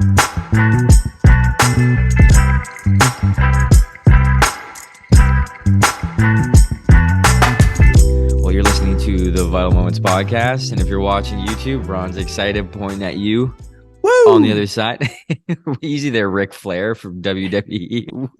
Well, you're listening to the Vital Moments podcast, and if you're watching YouTube, Ron's excited, pointing at you. Woo! On the other side. Easy there, Ric Flair from WWE.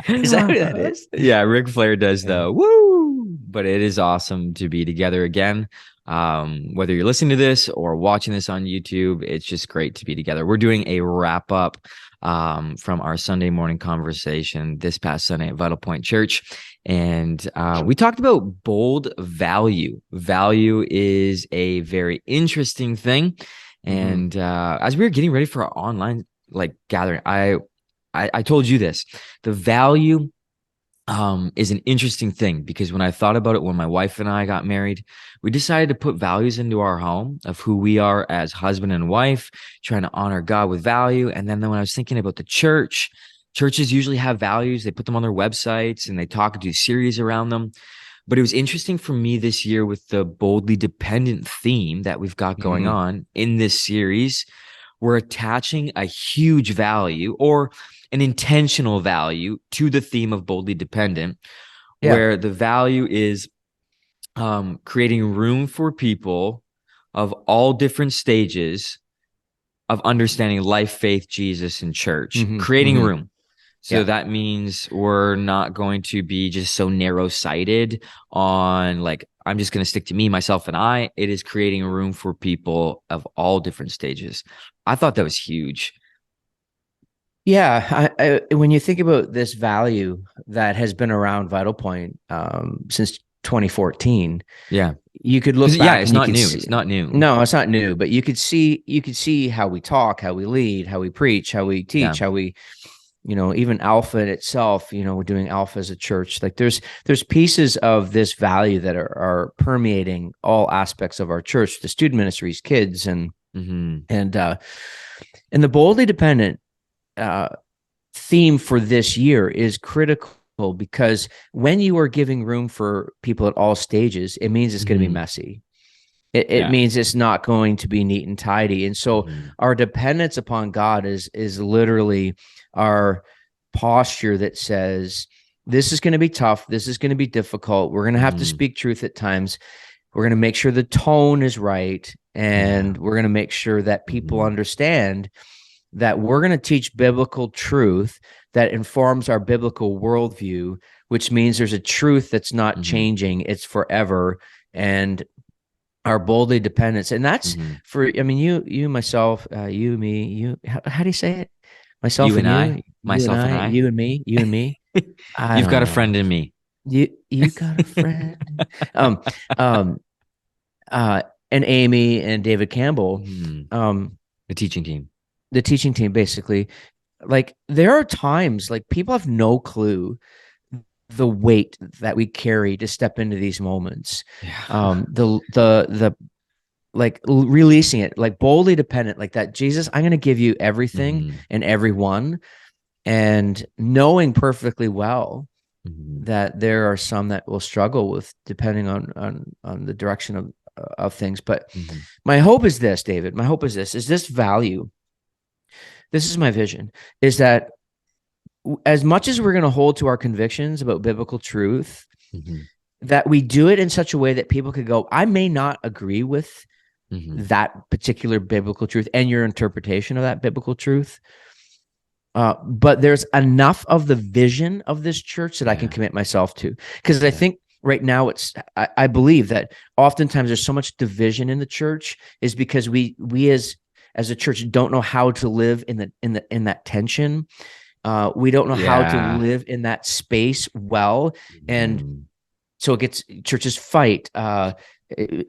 Is that who that is? Yeah, Ric Flair does the woo. But it is awesome to be together again. Whether you're listening to this or watching this on YouTube, it's just great to be together. We're doing a wrap up from our Sunday morning conversation this past Sunday at Vitalpoint Church. And we talked about bold value. Value is a very interesting thing. And as we were getting ready for our online gathering, I told you this. The value is an interesting thing, because when I thought about it, when my wife and I got married, we decided to put values into our home of who we are as husband and wife, trying to honor God with value. And then when I was thinking about the church, churches usually have values. They put them on their websites and they do series around them. But it was interesting for me this year with the boldly dependent theme that we've got going on in this series. We're attaching a huge value or an intentional value to the theme of boldly dependent, where the value is creating room for people of all different stages of understanding life, faith, Jesus, and church, creating room. So that means we're not going to be just so narrow-sighted on I'm just going to stick to me, myself, and I. It is creating room for people of all different stages. I thought that was huge. Yeah. When you think about this value that has been around Vitalpoint since 2014, you could look back. Yeah, it's not new. It's not new. No, it's not new. But you could see how we talk, how we lead, how we preach, how we teach, how we, even Alpha in itself, we're doing Alpha as a church. There's pieces of this value that are permeating all aspects of our church, the student ministries, kids, and the boldly dependent theme for this year is critical, because when you are giving room for people at all stages, it means it's going to be messy. It means it's not going to be neat and tidy. And so our dependence upon God is literally our posture that says, this is going to be tough. This is going to be difficult. We're going to have to speak truth at times. We're going to make sure the tone is right. And we're going to make sure that people understand that we're going to teach biblical truth that informs our biblical worldview, which means there's a truth that's not changing. It's forever. And our boldly dependence. And that's you, myself, you, me, you, how do you say it? Myself you and I, myself and I, you and me, you and me. You've got a friend in me. You got a friend. And Amy and David Campbell, the teaching team, basically. There are times people have no clue the weight that we carry to step into these moments. The releasing it, boldly dependent, that Jesus, I'm going to give you everything and everyone, and knowing perfectly well that there are some that will struggle with depending on the direction of things. But my hope is this, David, is this value. This is my vision, is that as much as we're going to hold to our convictions about biblical truth, that we do it in such a way that people could go, I may not agree with that particular biblical truth and your interpretation of that biblical truth, but there's enough of the vision of this church that I can commit myself to. Because I think right now I believe that oftentimes there's so much division in the church is because we as a church don't know how to live in that tension. We don't know how to live in that space well. And so churches fight,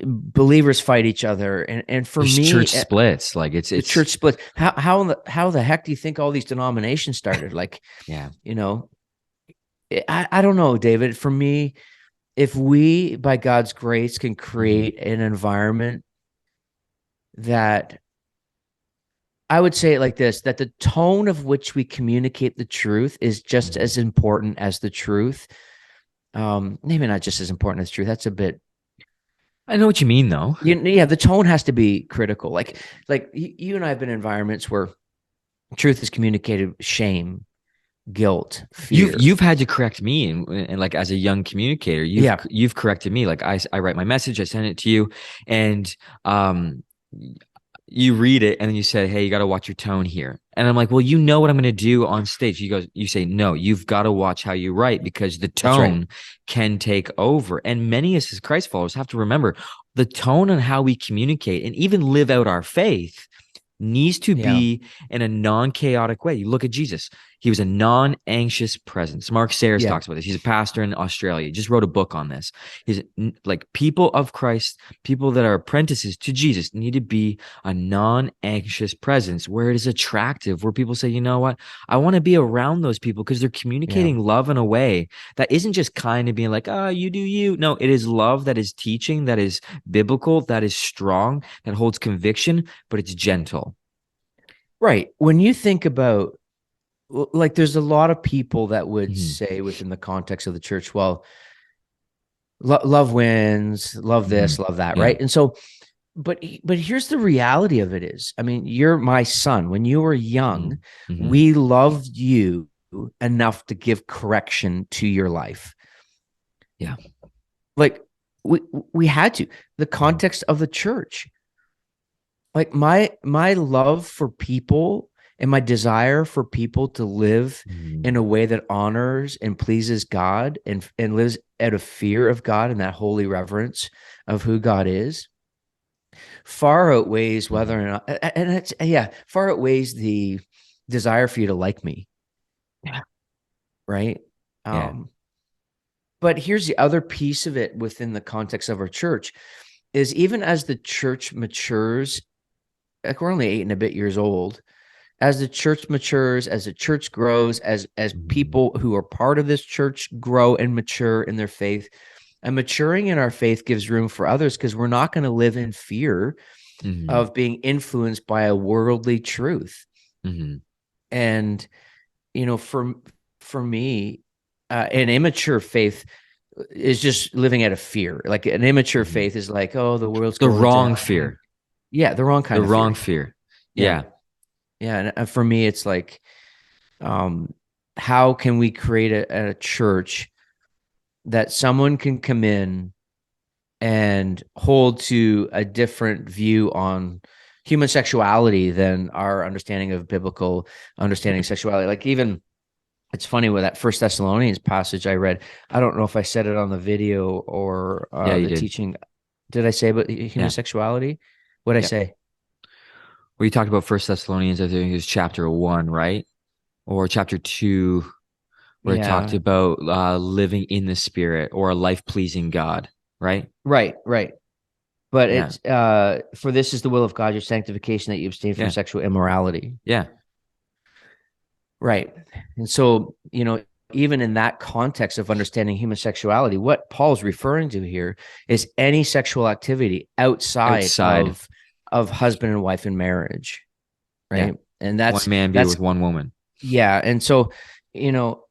believers fight each other. And for me, church splits, it's the church splits. How the heck do you think all these denominations started? I don't know, David. For me, if we, by God's grace, can create an environment that, I would say it like this, that the tone of which we communicate the truth is just as important as the truth. Maybe not just as important as truth. That's a bit. I know what you mean, though. The tone has to be critical. Like you and I have been in environments where Truth is communicated shame, guilt, You've fear. you've had to correct me, and like as a young communicator, you've Yeah, you've corrected me. Like I write my message, I send it to you, and um you read it and then you say, "Hey, you got to watch your tone here." And I'm like, "Well, you know what I'm going to do on stage." You say, "No, you've got to watch how you write because the that's right. tone can take over." And many of us as Christ followers have to remember the tone and how we communicate and even live out our faith needs to Yeah, be in a non-chaotic way. You look at Jesus. He was a non-anxious presence. Mark Sayers yeah, talks about this. He's a pastor in Australia. He just wrote a book on this. He's like people of Christ, people that are apprentices to Jesus need to be a non-anxious presence where it is attractive, where people say, you know what? I want to be around those people because they're yeah. communicating love in a way that isn't just kind of being like, oh, you do you. No, it is love that is teaching, that is biblical, that is strong, that holds conviction, but it's gentle. Right. When you think about, like, there's a lot of people that would Mhm, say within the context of the church, well, love wins, love this, mhm. love that, Yeah. right? And so, but here's the reality of it is, I mean, you're my son. When you were young, Mhm, mhm. we loved you enough to give correction to your life. Yeah. Like we we had to. The Mhm, context of the church, like my love for people and my desire for people to live mhm, in a way that honors and pleases God and lives out of fear of God and that holy reverence of who God is far outweighs whether mhm. or not, and it's, yeah, far outweighs the desire for you to like me, Yeah. right? Yeah. um but here's the other piece of it within the context of our church is even as the church matures, like we're only 8 and a bit years old, as the church matures, as the church grows, as Mhm, people who are part of this church grow and mature in their faith, and maturing in our faith gives room for others because we're not going to live in fear mhm, of being influenced by a worldly truth. mhm. And for me, an immature faith is just living out of fear. Like an immature Mhm. faith is like, oh, the world's The going to wrong hell. fear. Yeah, the wrong The kind of wrong fear. fear. Yeah, Yeah. yeah. And for me, it's like, um, how can we create a church that someone can come in and hold to a different view on human sexuality than our understanding of biblical understanding of sexuality? Like, even it's funny with that First Thessalonians passage I read. I don't know if I said it on the video or Yeah, you the did. teaching. Did I say about human Yeah. sexuality? What did I Yeah. say? Well, you talked about First Thessalonians, I think it was chapter 1, right? Or chapter 2, where it talked Yeah. about living in the spirit or a life pleasing God, right? Right, right. But Yeah. it's for this is the will of God, your sanctification, that you abstain from Yeah. sexual immorality. Yeah. Right. And so, even in that context of understanding human sexuality, what Paul's referring to here is any sexual activity outside Outside. of husband and wife in marriage, Yeah. right? And One that's man be that's with one woman. yeah. And so, you know,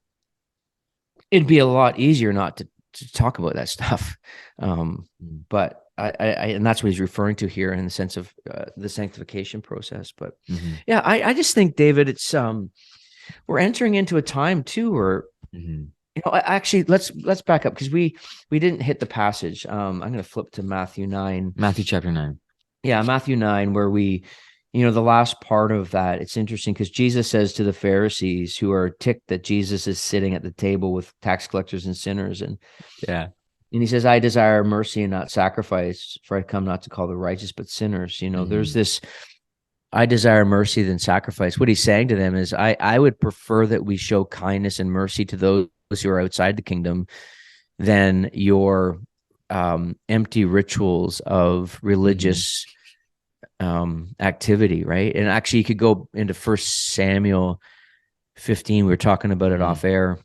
it'd be a lot easier not to talk about that stuff. Um, Mhm. but and that's what he's referring to here in the sense of the sanctification process. But Mhm. yeah, I just think, David, it's we're entering into a time too where, Mhm. actually, let's back up because we didn't hit the passage. I'm going to flip to Matthew 9. Matthew chapter 9. Yeah, Matthew 9, where the last part of that. It's interesting because Jesus says to the Pharisees who are ticked that Jesus is sitting at the table with tax collectors and sinners, Yeah. and he says, I desire mercy and not sacrifice, for I come not to call the righteous but sinners. There's Mhm. this, I desire mercy than sacrifice. What he's saying to them is, I would prefer that we show kindness and mercy to those who are outside the kingdom than your empty rituals of Mhm. religious activity, right? And actually, you could go into First Samuel 15. We were talking about it Mhm. off air.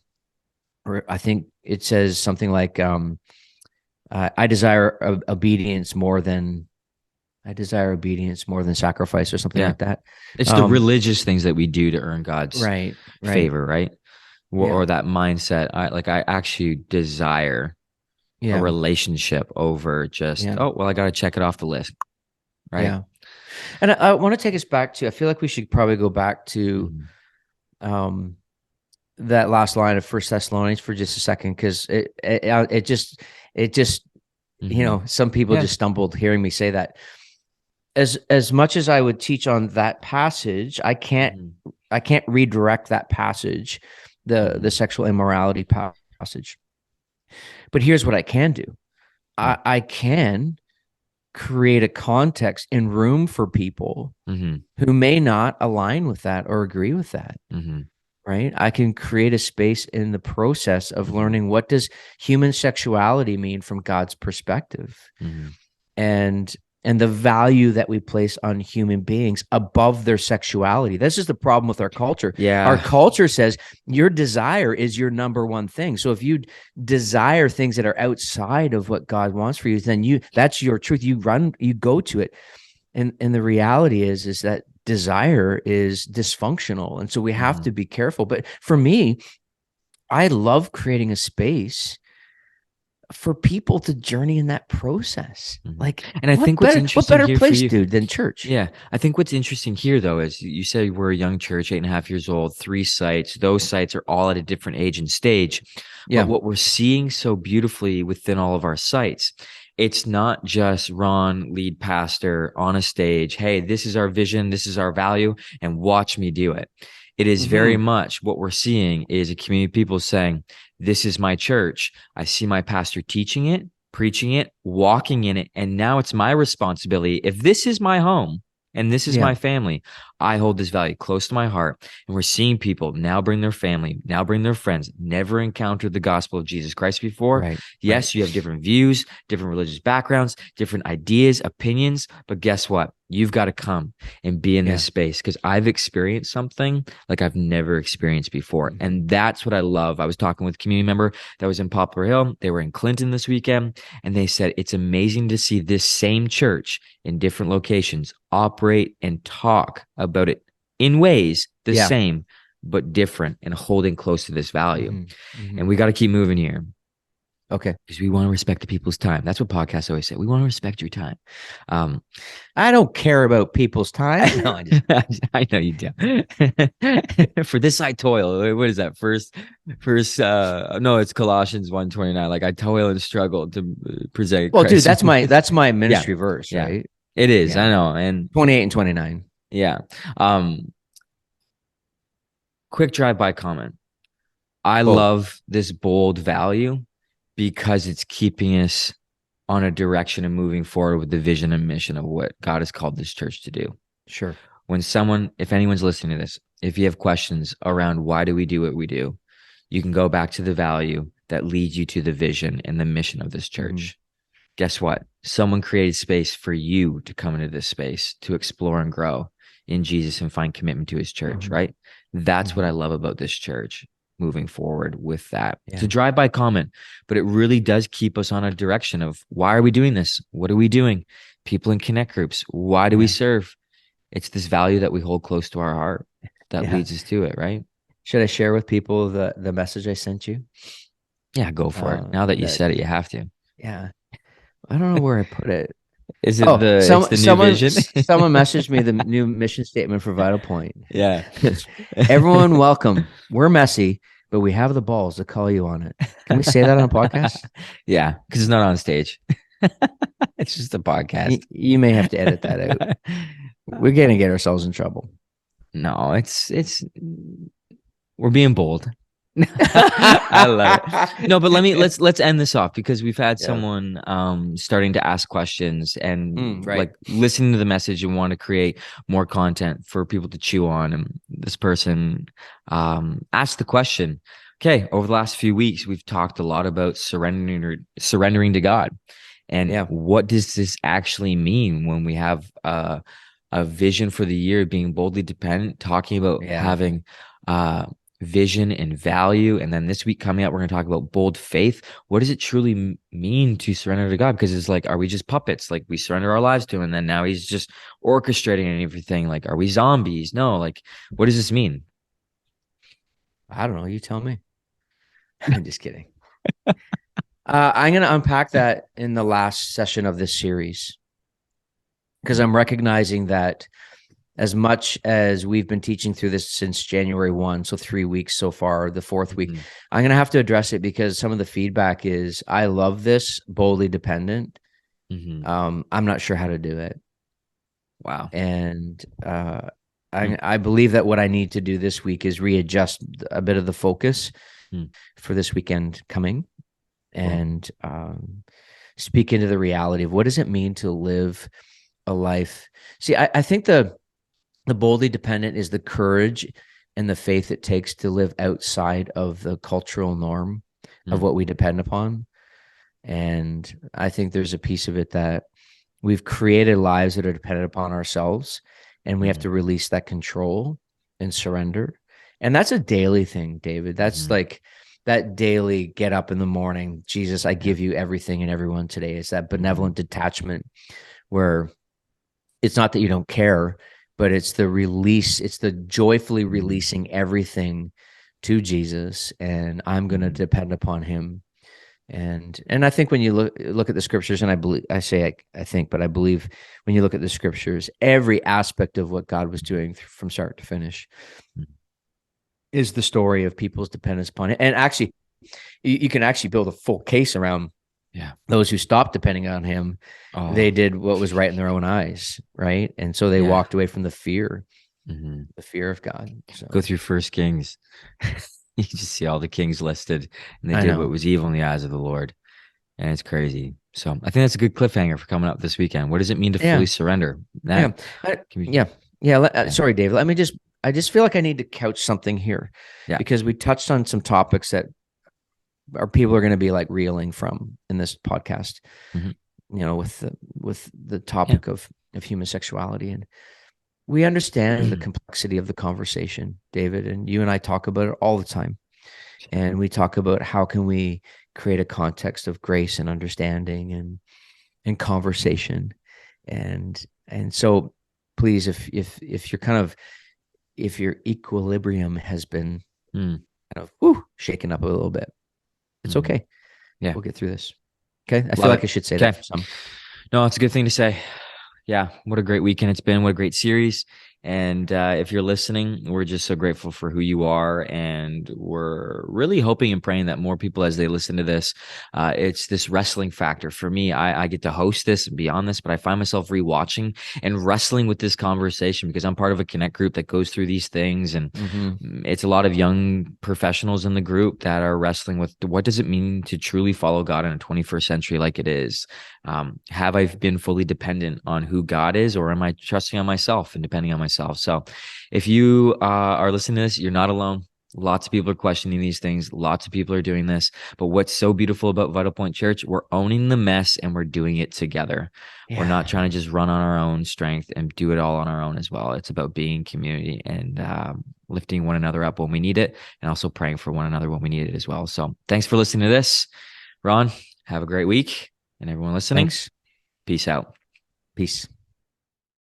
Or I think it says something like, I desire obedience more than sacrifice, or something Yeah. like that. It's the Um, religious things that we do to earn God's right, right, favor, right? yeah, Or that mindset. I actually desire a yeah, relationship over just, yeah, oh, well, I got to check it off the list, right? yeah. And I want to take us back to, I feel like we should probably go back to Mhm. um, that last line of First Thessalonians for just a second, because it just Mhm. some people Yeah. just stumbled hearing me say that. As much as I would teach on that passage, Mhm. I can't redirect that passage, the Mhm. sexual immorality passage. But here's what I can do. Mm. I can create a context and room for people Mhm. who may not align with that or agree with that. Mhm. Right? I can create a space in the process of Mhm. learning, what does human sexuality mean from God's perspective, Mhm. and the value that we place on human beings above their sexuality. This is the problem with our culture. Our Yeah. culture says your desire is your number one thing. So if you desire things that are outside of what God wants for you, then that's your truth. You go to it. And the reality is that desire is dysfunctional, and so we have Mhm. to be careful. But for me, I love creating a space for people to journey in that process. Mhm. Like, And I think what's what interesting better here for place, you, dude, than church? yeah, I think what's interesting here though is you said we're a young church, 8.5 years old, 3 sites. Those sites are all at a different age and stage. But Yeah. what we're seeing so beautifully within all of our sites, it's not just Ron, lead pastor, on a stage. Hey, this is our vision, this is our value, and watch me do it. It is very Mm-hmm. much what we're seeing is a community of people saying, this is my church. I see my pastor teaching it, preaching it, walking in it. And now it's my responsibility. If this is my home and this is Yeah. my family, I hold this value close to my heart. And we're seeing people now bring their family, now bring their friends, never encountered the gospel of Jesus Christ before. Right. Right. Yes, you have different views, different religious backgrounds, different ideas, opinions. But guess what? You've got to come and be in this Yeah. space because I've experienced something like I've never experienced before. Mm-hmm. And that's what I love. I was talking with a community member that was in Poplar Hill. They were in Clinton this weekend. And they said it's amazing to see this same church in different locations operate and talk about it in ways the Yeah. same, but different and holding close to this value. Mm-hmm. Mm-hmm. And we got to keep moving here Okay. because we want to respect the people's time. That's what podcasts always say. We want to respect your time. Um, I don't care about people's time. No, I just I know you do. For this I toil. What is that? First no, it's Colossians 1:29. Like I toil and struggle to present well, dude, Christ. that's my Yeah. ministry verse, Yeah. right? It is. Yeah. I know. And 28 and 29. yeah. Um, quick drive-by comment. I Oh, love this bold value because it's keeping us on a direction and moving forward with the vision and mission of what God has called this church to do. sure. When someone, if anyone's listening to this, if you have questions around why do we do what we do, you can go back to the value that leads you to the vision and the mission of this Mm-hmm. church. Guess what? Someone created space for you to come into this space to explore and grow in Jesus and find commitment to his church, Mm-hmm. right? That's what Mm-hmm. I love about this church moving forward with that. It's a Yeah. drive-by comment, but it really does keep us on a direction of why are we doing this? What are we doing? People in connect groups. Why do we Yeah. serve? It's this value that we hold close to our heart that Yeah. leads us to it, right? Should I share with people the message I sent you? Yeah, go for it. Now that you That said it, you have to. Yeah, I don't know where I put it. Is it Oh, it's the new vision? someone messaged me the new mission statement for Vitalpoint. Yeah. Everyone, welcome. We're messy, but we have the balls to call you on it. Can we say that on a podcast? Yeah, because it's not on stage. It's just a podcast. You may have to edit that out. We're gonna get ourselves in trouble. No, it's we're being bold. I love it. No, but let's end this off because we've had Yeah. someone starting to ask questions and Right. like listening to the message and want to create more content for people to chew on. And this person asked the question, okay, over the last few weeks, we've talked a lot about surrendering to God. And Yeah. what does this actually mean when we have a vision for the year being boldly dependent, talking about Yeah. having vision and value. And then this week coming up, we're going to talk about bold faith. What does it truly mean to surrender to God? Because it's like, are we just puppets? Like we surrender our lives to him and then now he's just orchestrating and everything. Like, are we zombies? No, like, what does this mean? I don't know. You tell me. I'm just kidding. I'm gonna unpack that in the last session of this series. because I'm recognizing that as much as we've been teaching through this since January 1, so 3 weeks so far, the fourth week, Mm-hmm. I'm going to have to address it because some of the feedback is I love this boldly dependent. Mm-hmm. I'm not sure how to do it. Wow. And Hmm. I believe that what I need to do this week is readjust a bit of the focus Hmm. for this weekend coming Cool. and speak into the reality of what does it mean to live a life. See, I think the boldly dependent is the courage and the faith it takes to live outside of the cultural norm of Hmm. what we depend upon. And I think there's a piece of it that we've created lives that are dependent upon ourselves, and we have Hmm. to release that control and surrender. And that's a daily thing, David. That's Hmm. like that daily get up in the morning. Jesus, I Yeah. give you everything and everyone today. It's that Hmm. benevolent detachment where it's not that you don't care, but it's the release, it's the joyfully Hmm. releasing everything to Jesus, and I'm going to Hmm. depend upon him. And I think when you look at the scriptures, and I believe I say I think, but I believe when you look at the scriptures, every aspect of what God was doing from start to finish is the story of people's dependence upon it. And actually, you can actually build a full case around Yeah. those who stopped depending on him. They Oh, did what was right in their own eyes, right? And so they yeah. walked away from Hmm. the fear of God. Go So through First Kings. You just see all the kings listed, and they I did what know. was evil in the eyes of the Lord, and it's crazy. So I think that's a good cliffhanger for coming up this weekend. What does it mean to fully Yeah. surrender? Yeah. That can be, Yeah. Yeah. yeah, Sorry, Dave. Let me just, I just feel like I need to couch something here yeah. because we touched on some topics that our people are going to be like reeling from in this podcast, Mm-hmm. with the Yeah. topic of human sexuality. And we understand the complexity of the conversation, David, and you and I talk about it all the time. And we talk about how can we create a context of grace and understanding and conversation. And so please, if you're kind of if your equilibrium has been Mm-hmm. kind of shaken up a little bit, it's Mm-hmm. okay. Yeah. We'll get through this. Okay. I feel Love like it. I should say that Okay. for some. No, it's a good thing to say. Yeah, what a great weekend it's been. What a great series. And if you're listening, we're just so grateful for who you are. And we're really hoping and praying that more people, as they listen to this, it's this wrestling factor. For me, I get to host this and be on this, but I find myself rewatching and wrestling with this conversation because I'm part of a connect group that goes through these things. And Mm-hmm. it's a lot of young professionals in the group that are wrestling with what does it mean to truly follow God in a 21st century like it is? Have I been fully dependent on who God is, or am I trusting on myself and depending on myself? So, if you are listening to this, you're not alone. Lots of people are questioning these things. Lots of people are doing this. But what's so beautiful about Vital Point Church, we're owning the mess and we're doing it together. We're Yeah. not trying to just run on our own strength and do it all on our own as well. It's about being community and lifting one another up when we need it and also praying for one another when we need it as well. So, thanks for listening to this. Ron, have a great week. And everyone listening, Thanks. peace out. Peace.